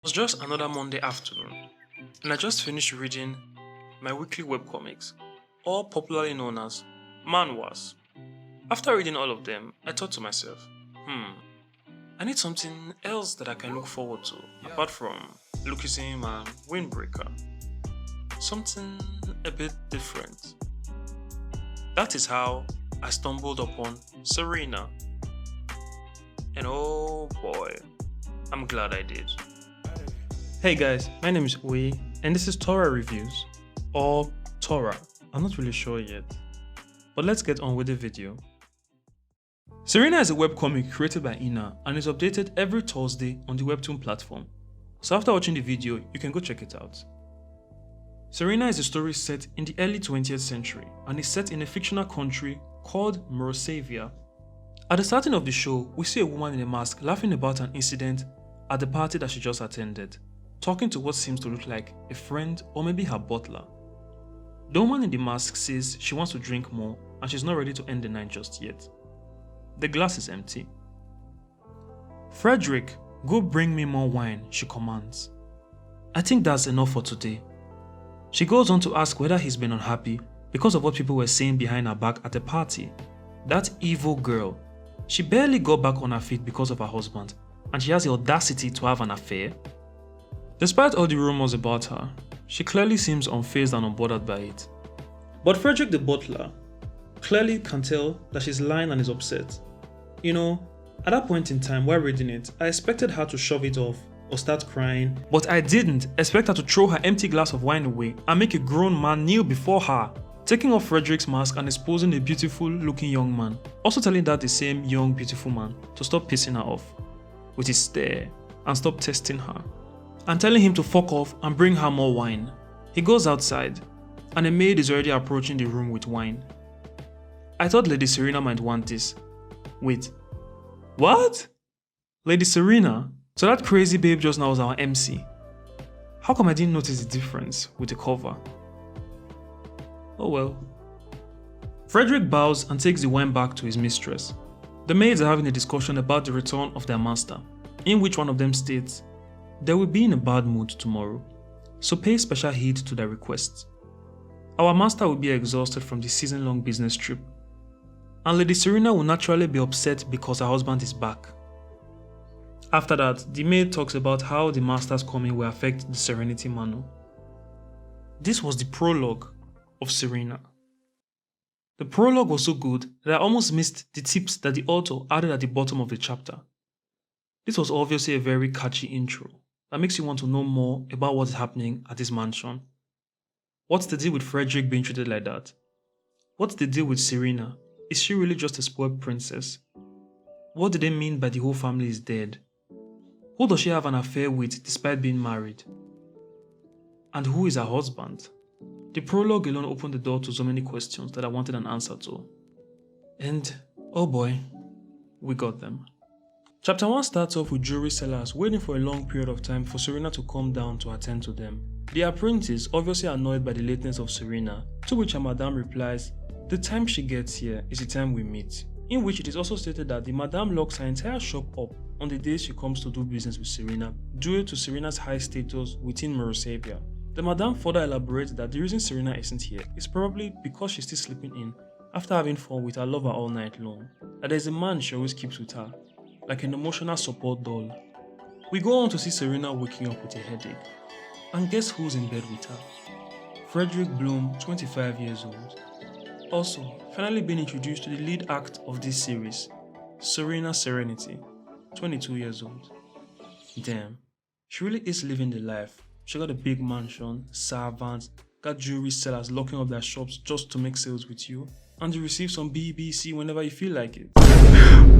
It was just another Monday afternoon, and I just finished reading my weekly webcomics, all popularly known as Manhwas. After reading all of them, I thought to myself, I need something else that I can look forward to, apart from Lookism and Windbreaker. Something a bit different. That is how I stumbled upon Serena, and oh boy, I'm glad I did. Hey guys, my name is Uwe, and this is Torah Reviews, or Torah, I'm not really sure yet. But let's get on with the video. Serena is a webcomic created by Ina and is updated every Thursday on the Webtoon platform. So after watching the video, you can go check it out. Serena is a story set in the early 20th century and is set in a fictional country called Meuracevia. At the starting of the show, we see a woman in a mask laughing about an incident at the party that she just attended, talking to what seems to look like a friend or maybe her butler. The woman in the mask says she wants to drink more and she's not ready to end the night just yet. The glass is empty. "Frederick, go bring me more wine," she commands. "I think that's enough for today." She goes on to ask whether he's been unhappy because of what people were saying behind her back at the party. That evil girl. She barely got back on her feet because of her husband, and she has the audacity to have an affair. Despite all the rumors about her, she clearly seems unfazed and unbothered by it. But Frederick the butler clearly can tell that she's lying and is upset. You know, at that point in time while reading it, I expected her to shove it off or start crying, but I didn't expect her to throw her empty glass of wine away and make a grown man kneel before her, taking off Frederick's mask and exposing a beautiful looking young man, also telling that the same young beautiful man to stop pissing her off with his stare and stop testing her, and telling him to fuck off and bring her more wine. He goes outside, and a maid is already approaching the room with wine. I thought Lady Serena might want this. Wait, what? Lady Serena? So that crazy babe just now was our MC. How come I didn't notice the difference with the cover? Oh well. Frederick bows and takes the wine back to his mistress. The maids are having a discussion about the return of their master, in which one of them states, "They will be in a bad mood tomorrow, so pay special heed to their requests. Our master will be exhausted from the season-long business trip, and Lady Serena will naturally be upset because her husband is back." After that, the maid talks about how the master's coming will affect the Serenity Manual. This was the prologue of Serena. The prologue was so good that I almost missed the tips that the author added at the bottom of the chapter. This was obviously a very catchy intro that makes you want to know more about what is happening at this mansion. What's the deal with Frederick being treated like that? What's the deal with Serena? Is she really just a spoiled princess? What do they mean by the whole family is dead? Who does she have an affair with despite being married? And who is her husband? The prologue alone opened the door to so many questions that I wanted an answer to. And, oh boy, we got them. Chapter 1 starts off with jewelry sellers waiting for a long period of time for Serena to come down to attend to them. The apprentice, obviously annoyed by the lateness of Serena, to which her madame replies, "The time she gets here is the time we meet," in which it is also stated that the madame locks her entire shop up on the day she comes to do business with Serena due to Serena's high status within Meuracevia. The madame further elaborates that the reason Serena isn't here is probably because she's still sleeping in after having fun with her lover all night long, that there's a man she always keeps with her, like an emotional support doll. We go on to see Serena waking up with a headache, and guess who's in bed with her? Frederick Bloom, 25 years old. Also, finally being introduced to the lead act of this series, Serena Serenity, 22 years old. Damn, she really is living the life. She got a big mansion, servants, got jewelry sellers locking up their shops just to make sales with you, and you receive some BBC whenever you feel like it.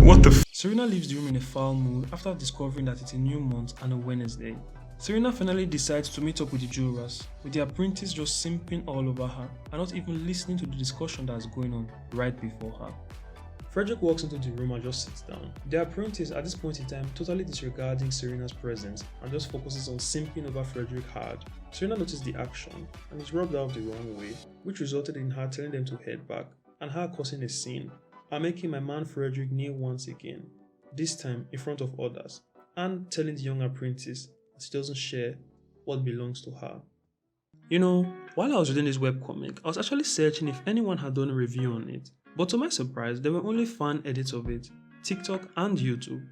What the f? Serena leaves the room in a foul mood after discovering that it's a new month and a Wednesday. Serena finally decides to meet up with the jewelers, with the apprentice just simping all over her and not even listening to the discussion that's going on right before her. Frederick walks into the room and just sits down. The apprentice at this point in time totally disregarding Serena's presence and just focuses on simping over Frederick hard. Serena noticed the action and is rubbed out the wrong way, which resulted in her telling them to head back and her causing a scene and making my man Frederick kneel once again, this time in front of others, and telling the young apprentice that she doesn't share what belongs to her. You know, while I was reading this webcomic, I was actually searching if anyone had done a review on it. But to my surprise, there were only fan edits of it, TikTok and YouTube.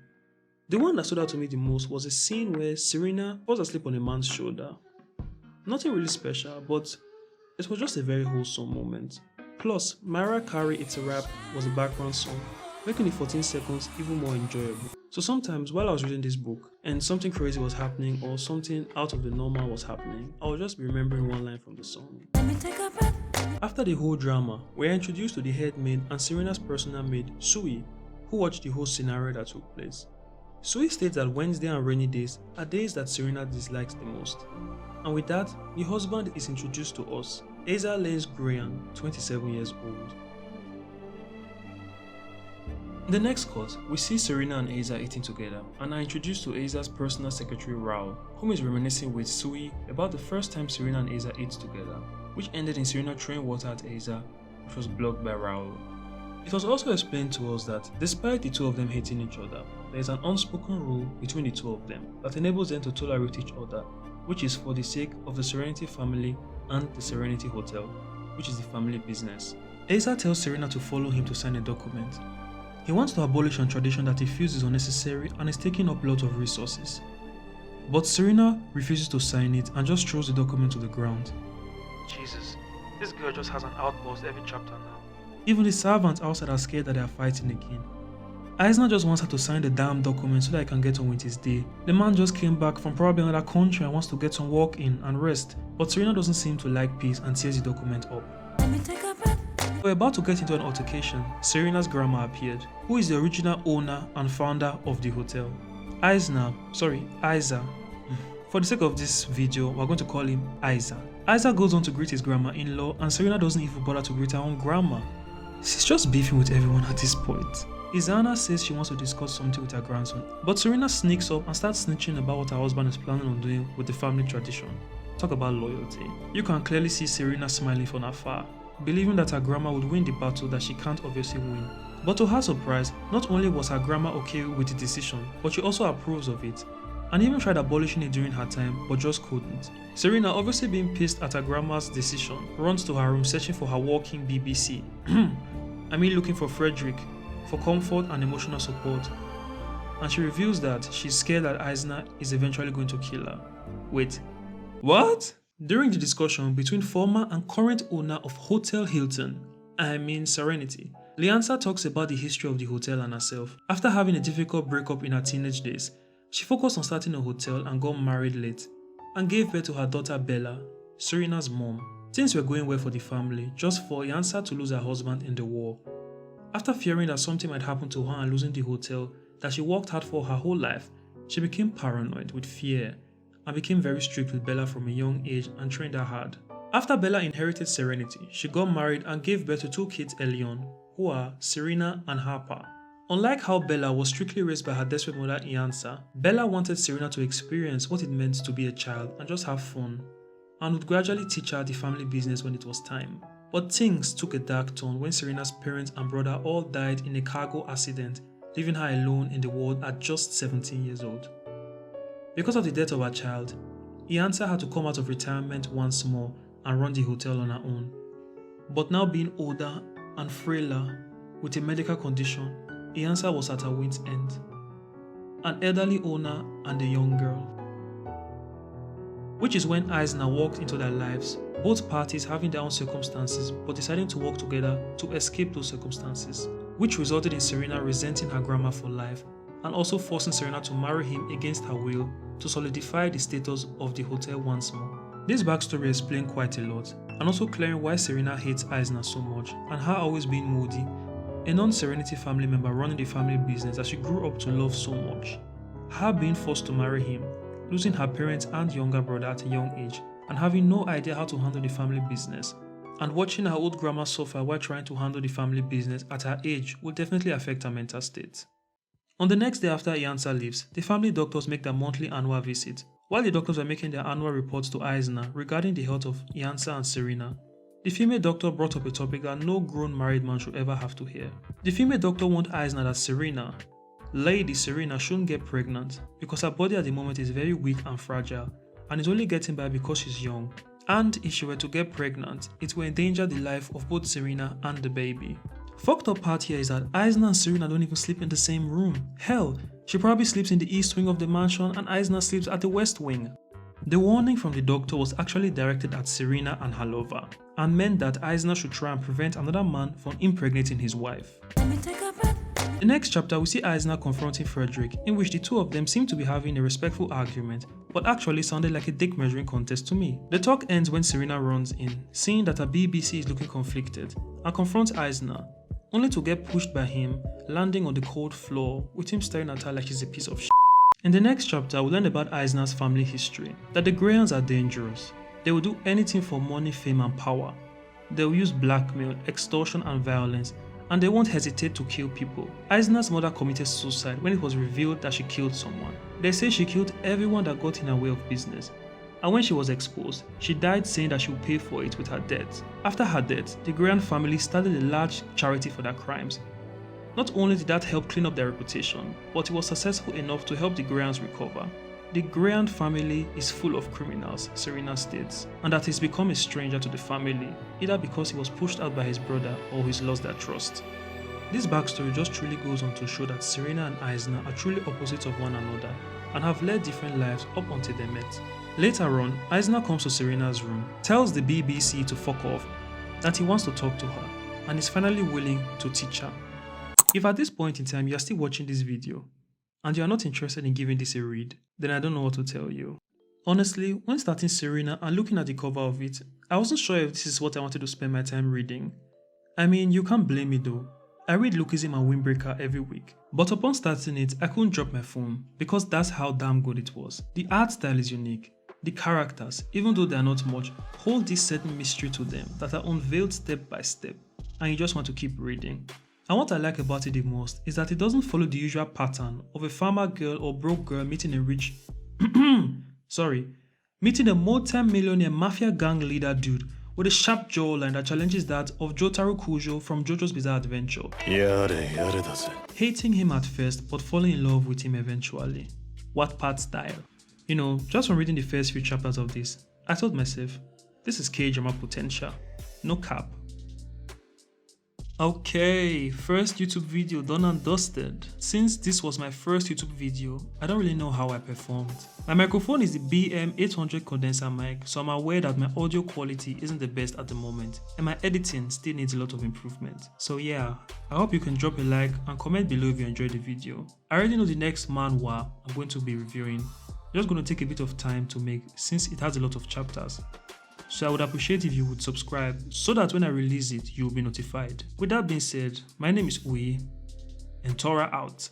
The one that stood out to me the most was a scene where Serena falls asleep on a man's shoulder. Nothing really special, but it was just a very wholesome moment. Plus, Mariah Carey It's a Rap was a background song, making the 14 seconds even more enjoyable. So sometimes while I was reading this book and something crazy was happening or something out of the normal was happening, I would just be remembering one line from the song. After the whole drama, we are introduced to the head maid and Serena's personal maid, Sui, who watched the whole scenario that took place. Sui states that Wednesday and rainy days are days that Serena dislikes the most. And with that, the husband is introduced to us, Eisner Grayan, 27 years old. In the next cut, we see Serena and Eisner eating together and are introduced to Eisner's personal secretary Raul, whom is reminiscing with Sui about the first time Serena and Eisner ate together, which ended in Serena throwing water at Eisner, which was blocked by Raul. It was also explained to us that despite the two of them hating each other, there is an unspoken rule between the two of them that enables them to tolerate each other, which is for the sake of the Serenity family and the Serenity Hotel, which is the family business. Eisner tells Serena to follow him to sign a document. He wants to abolish a tradition that he feels is unnecessary and is taking up lots of resources. But Serena refuses to sign it and just throws the document to the ground. Jesus, this girl just has an outburst every chapter now. Even the servants outside are scared that they are fighting again. Eisner just wants her to sign the damn document so that he can get on with his day. The man just came back from probably another country and wants to get some work in and rest, but Serena doesn't seem to like peace and tears the document up. We're about to get into an altercation. Serena's grandma appeared, who is the original owner and founder of the hotel. Eisner. For the sake of this video, we're going to call him Eisner. Eisner goes on to greet his grandma-in-law and Serena doesn't even bother to greet her own grandma. She's just beefing with everyone at this point. Izana says she wants to discuss something with her grandson, but Serena sneaks up and starts snitching about what her husband is planning on doing with the family tradition. Talk about loyalty. You can clearly see Serena smiling from afar, believing that her grandma would win the battle that she can't obviously win. But to her surprise, not only was her grandma okay with the decision, but she also approves of it, and even tried abolishing it during her time, but just couldn't. Serena, obviously being pissed at her grandma's decision, runs to her room searching for her walking BBC. Amine looking for Frederick for comfort and emotional support, and she reveals that she's scared that Eisner is eventually going to kill her. Wait, what? During the discussion between former and current owner of Hotel Hilton, Amine Serenity, Liansa talks about the history of the hotel and herself. After having a difficult breakup in her teenage days, she focused on starting a hotel and got married late, and gave birth to her daughter Bella, Serena's mom. Things were going well for the family, just for Liansa to lose her husband in the war. After fearing that something might happen to her and losing the hotel that she worked hard for her whole life, she became paranoid with fear and became very strict with Bella from a young age and trained her hard. After Bella inherited Serenity, she got married and gave birth to two kids early on, who are Serena and Harper. Unlike how Bella was strictly raised by her desperate mother Iansa, Bella wanted Serena to experience what it meant to be a child and just have fun, and would gradually teach her the family business when it was time. But things took a dark turn when Serena's parents and brother all died in a cargo accident, leaving her alone in the world at just 17 years old. Because of the death of her child, Iansa had to come out of retirement once more and run the hotel on her own. But now being older and frailer with a medical condition, Iansa was at her wit's end. An elderly owner and a young girl. Which is when Eisner walked into their lives, both parties having their own circumstances but deciding to work together to escape those circumstances, which resulted in Serena resenting her grandma for life and also forcing Serena to marry him against her will to solidify the status of the hotel once more. This backstory explained quite a lot, and also clearing why Serena hates Eisner so much and her always being moody, a non-Serenity family member running the family business that she grew up to love so much. Her being forced to marry him, losing her parents and younger brother at a young age, and having no idea how to handle the family business, and watching her old grandma suffer while trying to handle the family business at her age will definitely affect her mental state. On the next day after Iansa leaves, the family doctors make their monthly annual visit. While the doctors were making their annual reports to Eisner regarding the health of Iansa and Serena, the female doctor brought up a topic that no grown married man should ever have to hear. The female doctor warned Eisner that Serena, Lady Serena shouldn't get pregnant because her body at the moment is very weak and fragile and is only getting by because she's young. And if she were to get pregnant, it will endanger the life of both Serena and the baby. Fucked up part here is that Eisner and Serena don't even sleep in the same room. Hell, she probably sleeps in the east wing of the mansion and Eisner sleeps at the west wing. The warning from the doctor was actually directed at Serena and her lover and meant that Eisner should try and prevent another man from impregnating his wife. The next chapter we see Eisner confronting Frederick, in which the two of them seem to be having a respectful argument, but actually sounded like a dick measuring contest to me. The talk ends when Serena runs in, seeing that her BBC is looking conflicted, and confronts Eisner, only to get pushed by him, landing on the cold floor, with him staring at her like she's a piece of shit. In the next chapter, we learn about Eisner's family history, that the Grayans are dangerous. They will do anything for money, fame and power. They will use blackmail, extortion and violence, and they won't hesitate to kill people. Eisner's mother committed suicide when it was revealed that she killed someone. They say she killed everyone that got in her way of business, and when she was exposed, she died saying that she would pay for it with her death. After her death, the Grayan family started a large charity for their crimes. Not only did that help clean up their reputation, but it was successful enough to help the Grayans recover. The Grayan family is full of criminals, Serena states, and that he's become a stranger to the family, either because he was pushed out by his brother or he's lost their trust. This backstory just truly goes on to show that Serena and Eisner are truly opposites of one another and have led different lives up until they met. Later on, Eisner comes to Serena's room, tells the BBC to fuck off, that he wants to talk to her, and is finally willing to teach her. If at this point in time you are still watching this video, and you are not interested in giving this a read, then I don't know what to tell you. Honestly, when starting Serena and looking at the cover of it, I wasn't sure if this is what I wanted to spend my time reading. I mean, you can't blame me though. I read Lookism and Windbreaker every week. But upon starting it, I couldn't drop my phone because that's how damn good it was. The art style is unique. The characters, even though they are not much, hold this certain mystery to them that are unveiled step by step, and you just want to keep reading. And what I like about it the most is that it doesn't follow the usual pattern of a farmer girl or broke girl meeting a rich meeting a multi-millionaire mafia gang leader dude with a sharp jawline that challenges that of Jotaro Kujo from JoJo's Bizarre Adventure. Hating him at first but falling in love with him eventually. Wattpad style. You know, just from reading the first few chapters of this, I told myself, this is K-drama potential. No cap. Okay, first YouTube video done and dusted. Since this was my first YouTube video, I don't really know how I performed. My microphone is the BM800 condenser mic, so I'm aware that my audio quality isn't the best at the moment, and my editing still needs a lot of improvement. So yeah, I hope you can drop a like and comment below if you enjoyed the video. I already know the next manhwa I'm going to be reviewing. Just going to take a bit of time to make since it has a lot of chapters. So I would appreciate if you would subscribe so that when I release it, you'll be notified. With that being said, my name is Uyi, and Tora out.